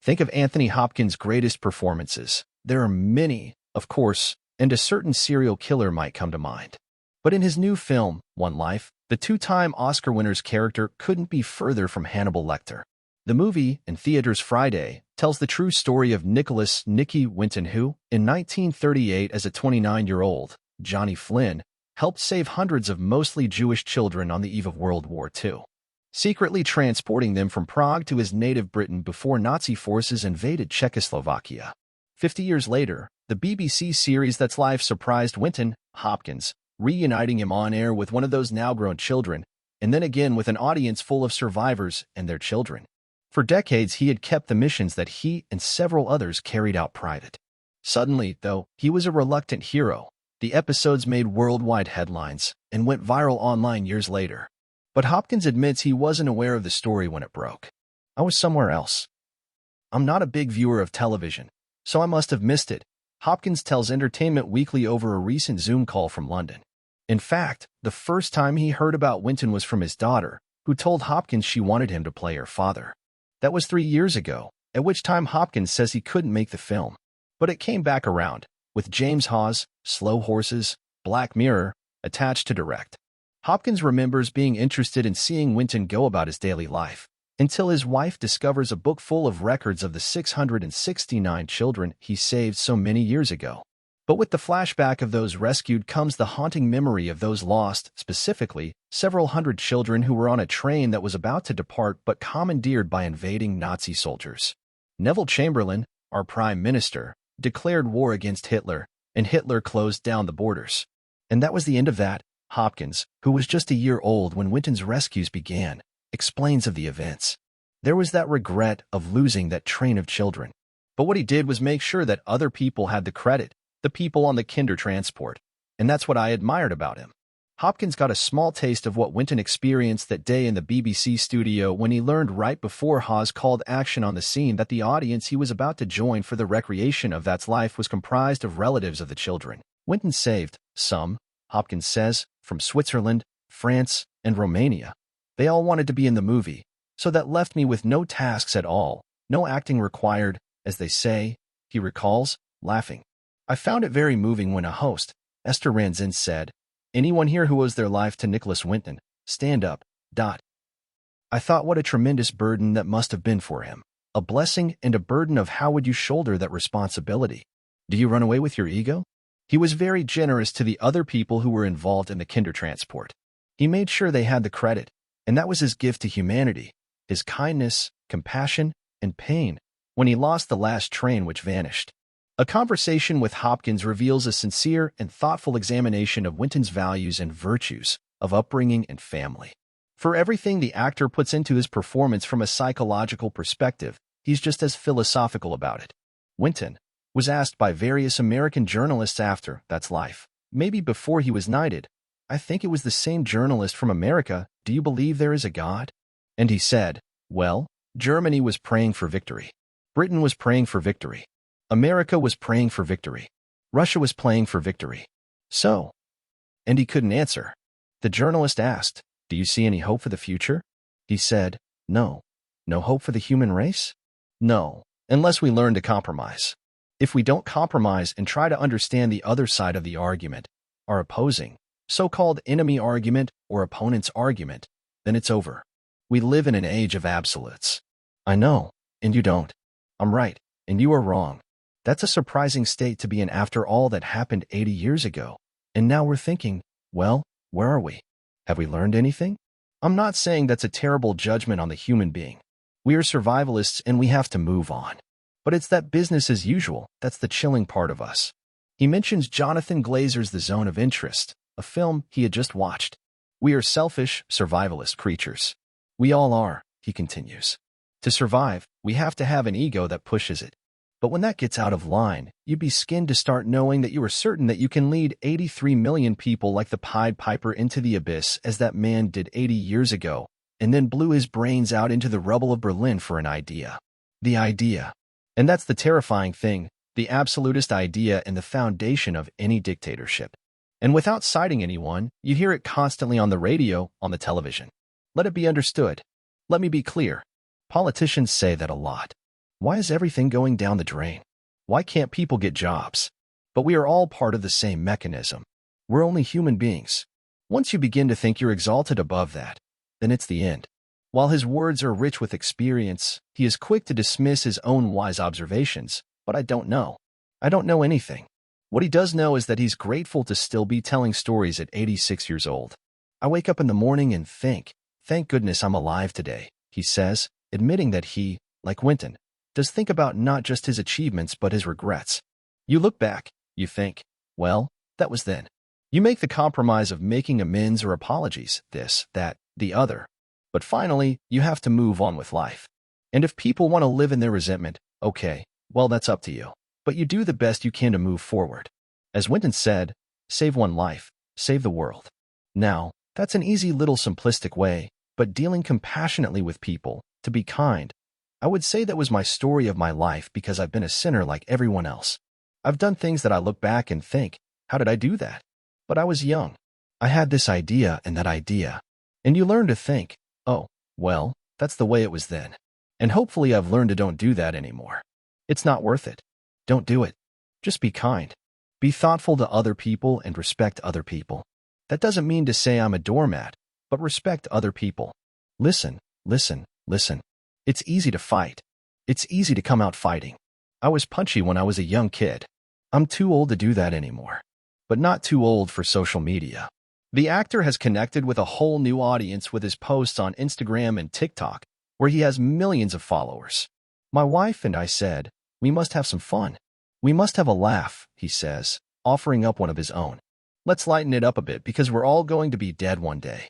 Think of Anthony Hopkins' greatest performances. There are many, of course, and a certain serial killer might come to mind. But in his new film, One Life, the two-time Oscar winner's character couldn't be further from Hannibal Lecter. The movie, in theaters Friday, tells the true story of Nicholas "Nicky" Winton who, in 1938 as a 29-year-old, Johnny Flynn, helped save hundreds of mostly Jewish children on the eve of World War II, secretly transporting them from Prague to his native Britain before Nazi forces invaded Czechoslovakia. 50 years later, the BBC series That's Life surprised Winton, Hopkins, reuniting him on air with one of those now-grown children, and then again with an audience full of survivors and their children. For decades, he had kept the missions that he and several others carried out private. Suddenly, though, he was a reluctant hero. The episodes made worldwide headlines and went viral online years later. But Hopkins admits he wasn't aware of the story when it broke. "I was somewhere else. I'm not a big viewer of television, so I must have missed it," Hopkins tells Entertainment Weekly over a recent Zoom call from London. In fact, the first time he heard about Winton was from his daughter, who told Hopkins she wanted him to play her father. That was 3 years ago, at which time Hopkins says he couldn't make the film. But it came back around, with James Hawes, Slow Horses, Black Mirror, attached to direct. Hopkins remembers being interested in seeing Winton go about his daily life, until his wife discovers a book full of records of the 669 children he saved so many years ago. But with the flashback of those rescued comes the haunting memory of those lost, specifically, several hundred children who were on a train that was about to depart but commandeered by invading Nazi soldiers. Neville Chamberlain, our prime minister, declared war against Hitler, and Hitler closed down the borders. And that was the end of that, Hopkins, who was just a year old when Winton's rescues began, explains of the events. There was that regret of losing that train of children. But what he did was make sure that other people had the credit, the people on the kinder transport, and that's what I admired about him. Hopkins got a small taste of what Winton experienced that day in the BBC studio when he learned right before Hawes called action on the scene that the audience he was about to join for the recreation of That's Life was comprised of relatives of the children. Winton saved some, Hopkins says, from Switzerland, France, and Romania. They all wanted to be in the movie, so that left me with no tasks at all, no acting required, as they say, he recalls, laughing. I found it very moving when a host, Esther Ranzin, said, "Anyone here who owes their life to Nicholas Winton, stand up." I thought what a tremendous burden that must have been for him. A blessing and a burden of how would you shoulder that responsibility? Do you run away with your ego? He was very generous to the other people who were involved in the kinder transport. He made sure they had the credit, and that was his gift to humanity, his kindness, compassion, and pain, when he lost the last train which vanished. A conversation with Hopkins reveals a sincere and thoughtful examination of Winton's values and virtues, of upbringing and family. For everything the actor puts into his performance from a psychological perspective, he's just as philosophical about it. Winton was asked by various American journalists after That's Life, maybe before he was knighted. I think it was the same journalist from America, "Do you believe there is a God?" And he said, "Well, Germany was praying for victory. Britain was praying for victory. America was praying for victory. Russia was praying for victory. So?" And he couldn't answer. The journalist asked, "Do you see any hope for the future?" He said, "No. No hope for the human race? No, unless we learn to compromise. If we don't compromise and try to understand the other side of the argument, our opposing, so-called enemy argument or opponent's argument, then it's over. We live in an age of absolutes. I know, and you don't. I'm right, and you are wrong. That's a surprising state to be in after all that happened 80 years ago. And now we're thinking, well, where are we? Have we learned anything? I'm not saying that's a terrible judgment on the human being. We are survivalists and we have to move on. But it's that business as usual that's the chilling part of us." He mentions Jonathan Glazer's The Zone of Interest, a film he had just watched. "We are selfish, survivalist creatures. We all are," he continues. "To survive, we have to have an ego that pushes it. But when that gets out of line, you'd be skinned to start knowing that you are certain that you can lead 83 million people like the Pied Piper into the abyss as that man did 80 years ago, and then blew his brains out into the rubble of Berlin for an idea. The idea. And that's the terrifying thing, the absolutist idea and the foundation of any dictatorship. And without citing anyone, you hear it constantly on the radio, on the television. Let it be understood. Let me be clear. Politicians say that a lot. Why is everything going down the drain? Why can't people get jobs? But we are all part of the same mechanism. We're only human beings. Once you begin to think you're exalted above that, then it's the end. While his words are rich with experience, he is quick to dismiss his own wise observations. But I don't know. I don't know anything. What he does know is that he's grateful to still be telling stories at 86 years old. I wake up in the morning and think, thank goodness I'm alive today, he says, admitting that he, like Winton, does think about not just his achievements but his regrets. You look back, you think, well, that was then. You make the compromise of making amends or apologies, this, that, the other. But finally, you have to move on with life. And if people want to live in their resentment, okay, well, that's up to you. But you do the best you can to move forward. As Winton said, save one life, save the world. Now, that's an easy little simplistic way, but dealing compassionately with people, to be kind, I would say that was my story of my life because I've been a sinner like everyone else. I've done things that I look back and think, how did I do that? But I was young. I had this idea and that idea. And you learn to think, oh, well, that's the way it was then. And hopefully I've learned to don't do that anymore. It's not worth it. Don't do it. Just be kind. Be thoughtful to other people and respect other people. That doesn't mean to say I'm a doormat, but respect other people. Listen, listen, listen. It's easy to fight. It's easy to come out fighting. I was punchy when I was a young kid. I'm too old to do that anymore. But not too old for social media. The actor has connected with a whole new audience with his posts on Instagram and TikTok, where he has millions of followers. My wife and I said, we must have some fun. We must have a laugh, he says, offering up one of his own. Let's lighten it up a bit because we're all going to be dead one day.